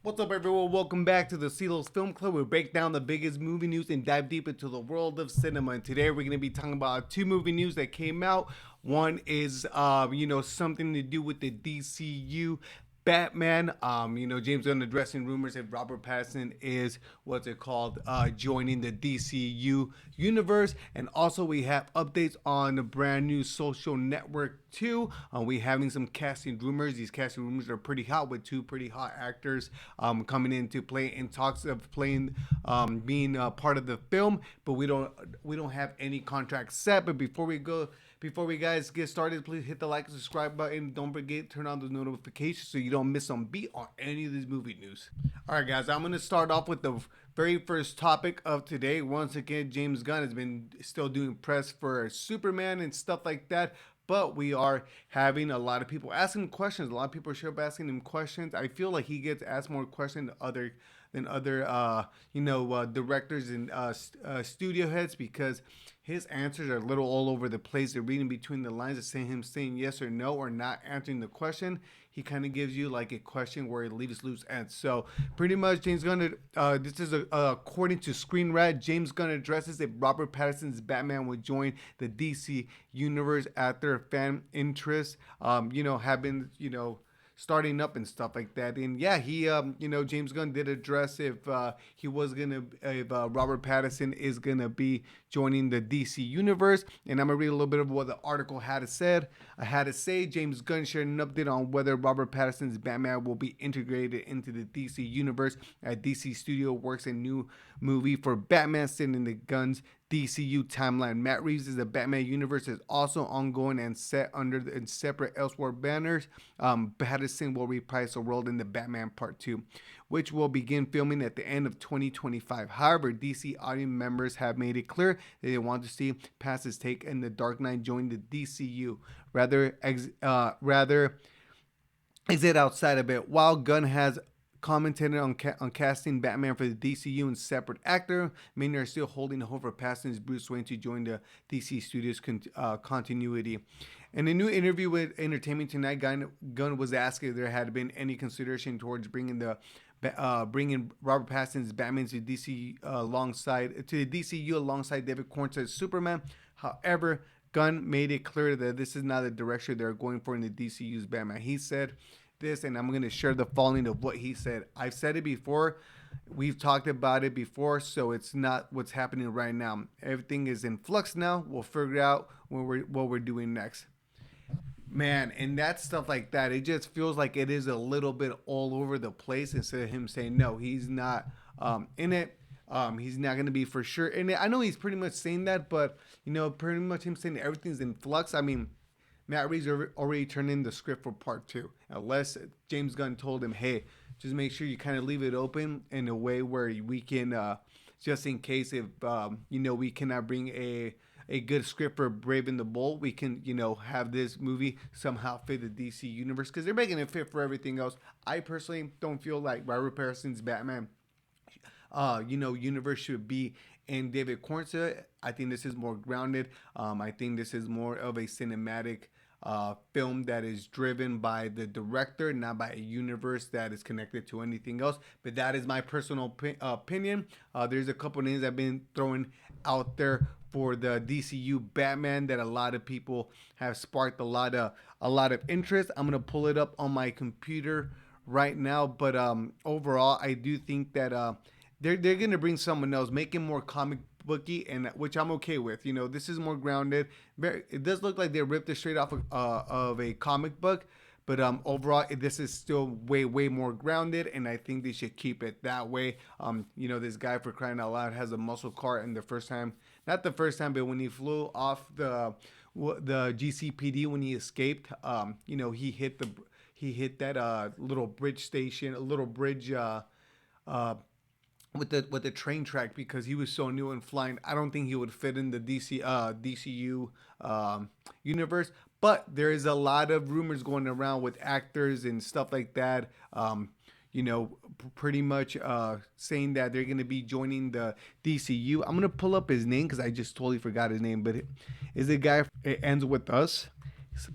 What's up, everyone? Welcome back to the CeeLo's Film Club. We break down the biggest movie news and dive deep into the world of cinema. And today we're going to be talking about two movie news that came out. One is, something to do with the DCU Batman. James Gunn addressing rumors if Robert Pattinson is joining the DCU universe. And also we have updates on the brand new Social Network 2. We having some casting rumors. These casting rumors are pretty hot with two pretty hot actors coming into play in talks of playing, being part of the film. But we don't have any contracts set. But before we guys get started, please hit the like and subscribe button. Don't forget turn on those notifications so you don't miss on beat on any of this movie news. All right, guys, I'm gonna start off with the very first topic of today. Once again, James Gunn has been still doing press for Superman and stuff like that. But we are having a lot of people asking questions. A lot of people are asking him questions. I feel like he gets asked more questions than other directors and studio heads, because his answers are a little all over the place. They're reading between the lines of saying yes or no or not answering the question. He kind of gives you like a question where it leaves loose ends. So pretty much, James Gunn. This is according to Screen Rant. James Gunn addresses if Robert Pattinson's Batman would join the DC universe after fan interest, have been starting up and stuff like that. And yeah, James Gunn did address if Robert Pattinson is gonna be joining the DC universe. And I'm gonna read a little bit of what the article had to say. James Gunn shared an update on whether Robert Pattinson's Batman will be integrated into the DC universe as DC Studio works a new movie for Batman set in the Gunn's DCU timeline. Matt Reeves' The Batman universe is also ongoing and set under the separate elsewhere banners. Pattinson will reprise the role in the Batman Part 2, which will begin filming at the end of 2025. However, DC audience members have made it clear that they want to see Pattinson's take in The Dark Knight join the DCU, rather exit outside of it. While Gunn has commented on casting Batman for the DCU and separate actor, many are still holding hope for Pattinson's Bruce Wayne to join the DC Studios continuity. In a new interview with Entertainment Tonight, Gunn was asked if there had been any consideration towards bringing Robert Pattinson's Batman to the DCU alongside David Corns's Superman. However, Gunn made it clear that this is not the direction they're going for in the DCU's Batman. He said this, and I'm going to share the following of what he said. I've said it before. We've talked about it before, so it's not what's happening right now. Everything is in flux now. We'll figure out what we're doing next. Man, and that stuff like that, it just feels like it is a little bit all over the place instead of him saying, no, he's not in it. He's not going to be for sure. And I know he's pretty much saying that, but, pretty much him saying everything's in flux. I mean, Matt Reeves already turned in the script for Part 2. Unless James Gunn told him, hey, just make sure you kind of leave it open in a way where we can, just in case if, we cannot bring a good script for Brave and the Bold, we can, have this movie somehow fit the DC universe, because they're making it fit for everything else. I personally don't feel like Robert Pattinson's Batman, universe should be in David Cornsa. I think this is more grounded. I think this is more of a cinematic film that is driven by the director, not by a universe that is connected to anything else. But that is my personal opinion. There's a couple names I've been throwing out there for the DCU Batman that a lot of people have sparked a lot of interest. I'm gonna pull it up on my computer right now, but overall, I do think that they're gonna bring someone else, make it more comic booky, and which I'm okay with. This is more grounded. It does look like they ripped it straight off of a comic book, but overall, this is still way more grounded, and I think they should keep it that way. This guy, for crying out loud, has a muscle car, and not the first time, but when he flew off the GCPD when he escaped, he hit that little bridge station, a little bridge. With the train track, because he was so new and flying. I don't think he would fit in the DCU universe. But there is a lot of rumors going around with actors and stuff like that. Pretty much saying that they're going to be joining the DCU. I'm going to pull up his name because I just totally forgot his name. But is the guy, it ends with us.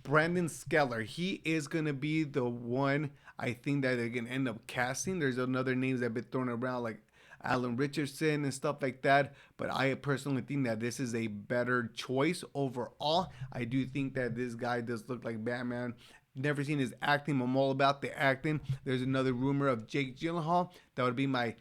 Brandon Skeller. He is going to be the one. I think that they're gonna end up casting. There's another names that have been thrown around like Alan Richardson and stuff like that. But I personally think that this is a better choice overall. I do think that this guy does look like Batman. Never seen his acting. I'm all about the acting. There's another rumor of Jake Gyllenhaal. That would be my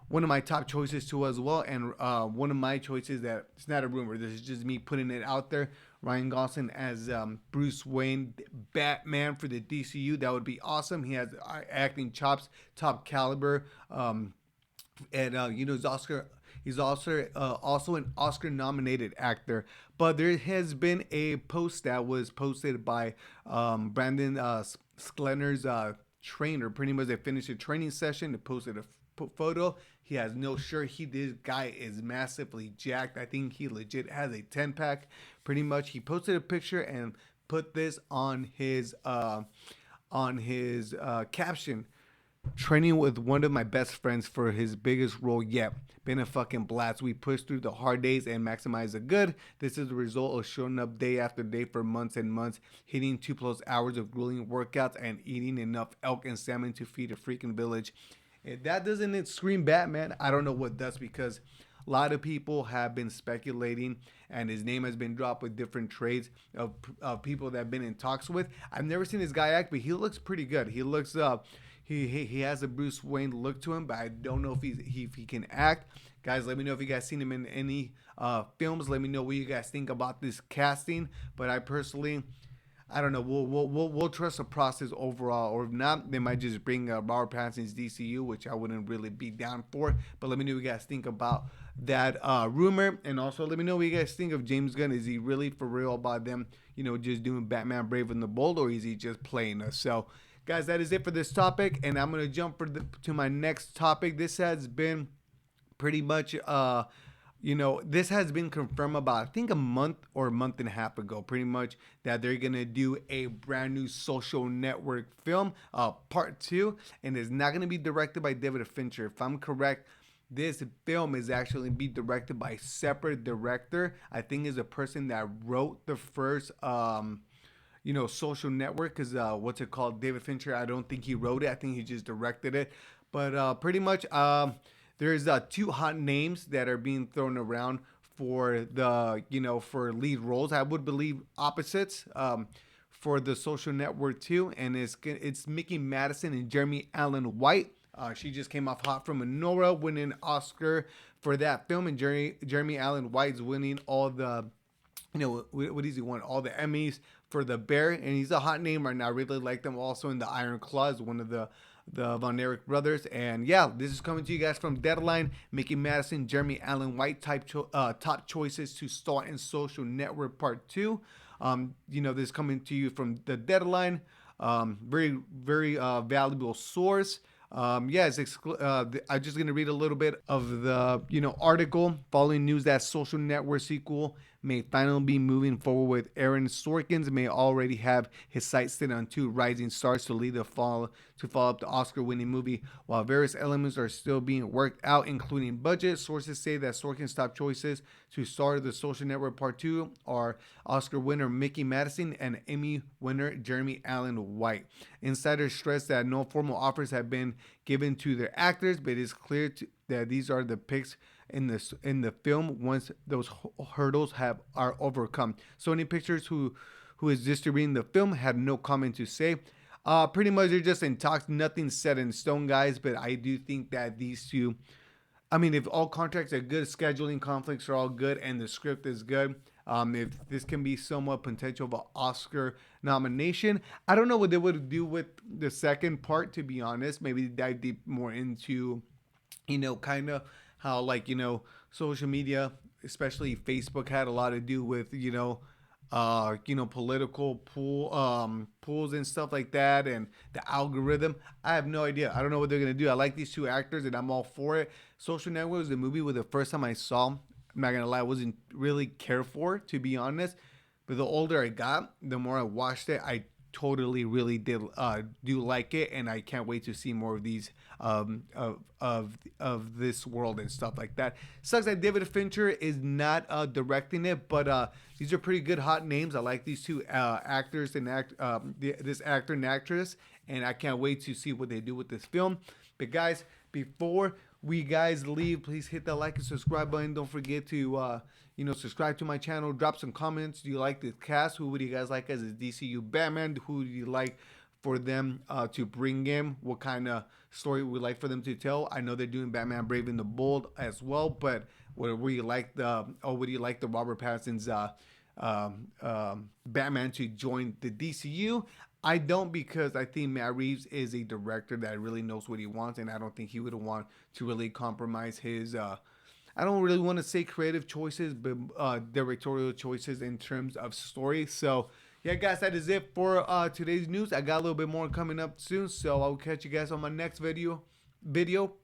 one of my top choices too as well. And one of my choices that it's not a rumor. This is just me putting it out there. Ryan Gosling as Bruce Wayne, Batman for the DCU. That would be awesome. He has acting chops, top caliber. And he's also an Oscar nominated actor. But there has been a post that was posted by Brandon Sklenor's trainer. Pretty much they finished a training session. They posted a photo. He has no shirt. This guy is massively jacked. I think he legit has a 10-pack. Pretty much he posted a picture and put this on his caption. Training with one of my best friends for his biggest role yet. Been a fucking blast. We pushed through the hard days and maximized the good. This is the result of showing up day after day for months and months, hitting 2+ hours of grueling workouts and eating enough elk and salmon to feed a freaking village. If that doesn't scream Batman, I don't know what does, because a lot of people have been speculating and his name has been dropped with different trades of people that have been in talks with. I've never seen this guy act, but he looks pretty good. He looks He has a Bruce Wayne look to him, but I don't know if he can act. Guys, let me know if you guys seen him in any films. Let me know what you guys think about this casting. But I personally, I don't know. We'll trust the process overall, or if not, they might just bring Robert Pattinson's DCU, which I wouldn't really be down for. But let me know what you guys think about that rumor, and also let me know what you guys think of James Gunn. Is he really for real about them, just doing Batman Brave and the Bold, or is he just playing us? So, guys, that is it for this topic, and I'm gonna jump to my next topic. This has been pretty much this has been confirmed about, I think, a month or a month and a half ago, pretty much, that they're going to do a brand new Social Network film, part 2, and it's not going to be directed by David Fincher. If I'm correct, this film is actually be directed by a separate director. I think is a person that wrote the first, Social Network, because what's it called? David Fincher, I don't think he wrote it. I think he just directed it. But pretty much, there's 2 hot names that are being thrown around for the, for lead roles. I would believe opposites for the Social Network 2, and it's Mickey Madison and Jeremy Allen White. She just came off hot from Anora, winning an Oscar for that film, and Jeremy Allen White's winning all the, what does he want? All the Emmys for The Bear, and he's a hot name right now. I really like them. Also in The Iron Claws, one of the Von Erich brothers. And yeah, this is coming to you guys from Deadline. Mickey Madison, Jeremy Allen White top choices to star in Social Network Part 2. This is coming to you from the Deadline. Very, very valuable source. I'm just going to read a little bit of the, article. Following news that Social Network sequel may finally be moving forward with Aaron Sorkins, may already have his sights set on 2 rising stars to lead to follow up the Oscar-winning movie. While various elements are still being worked out, including budget, sources say that Sorkin's top choices to star the Social Network Part 2 are Oscar winner Mickey Madison and Emmy winner Jeremy Allen White. Insiders stress that no formal offers have been given to their actors, but it is clear that these are the picks in the film once those hurdles are overcome. Sony Pictures, who is distributing the film, had no comment to say. Pretty much they're just in talks. Nothing set in stone, guys. But I do think that these 2, I mean, if all contracts are good, scheduling conflicts are all good, and the script is good, if this can be somewhat potential of an Oscar nomination. I don't know what they would do with the second part, to be honest. Maybe dive deep more into, kind of how, social media, especially Facebook, had a lot to do with, political pools and stuff like that, and the algorithm. I have no idea. I don't know what they're gonna do. I like these 2 actors, and I'm all for it. Social Network was the movie with the first time I saw. I'm not gonna lie, I wasn't really care for, to be honest. But the older I got, the more I watched it, I totally really did do like it, and I can't wait to see more of these of this world and stuff like that. Sucks that David Fincher is not directing it, but these are pretty good hot names. I like these two actors and this actor and actress, and I can't wait to see what they do with this film. But guys, before we guys leave, please hit that like and subscribe button. Don't forget to subscribe to my channel. Drop some comments. Do you like this cast? Who would you guys like as a DCU Batman? Who do you like for them to bring in? What kind of story would you like for them to tell? I know they're doing Batman Brave and the Bold as well, but would you like the Robert Pattinson's Batman to join the DCU? I don't, because I think Matt Reeves is a director that really knows what he wants, and I don't think he would want to really compromise his I don't really want to say creative choices, but directorial choices in terms of story. So, yeah, guys, that is it for today's news. I got a little bit more coming up soon, so I'll catch you guys on my next video.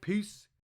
Peace.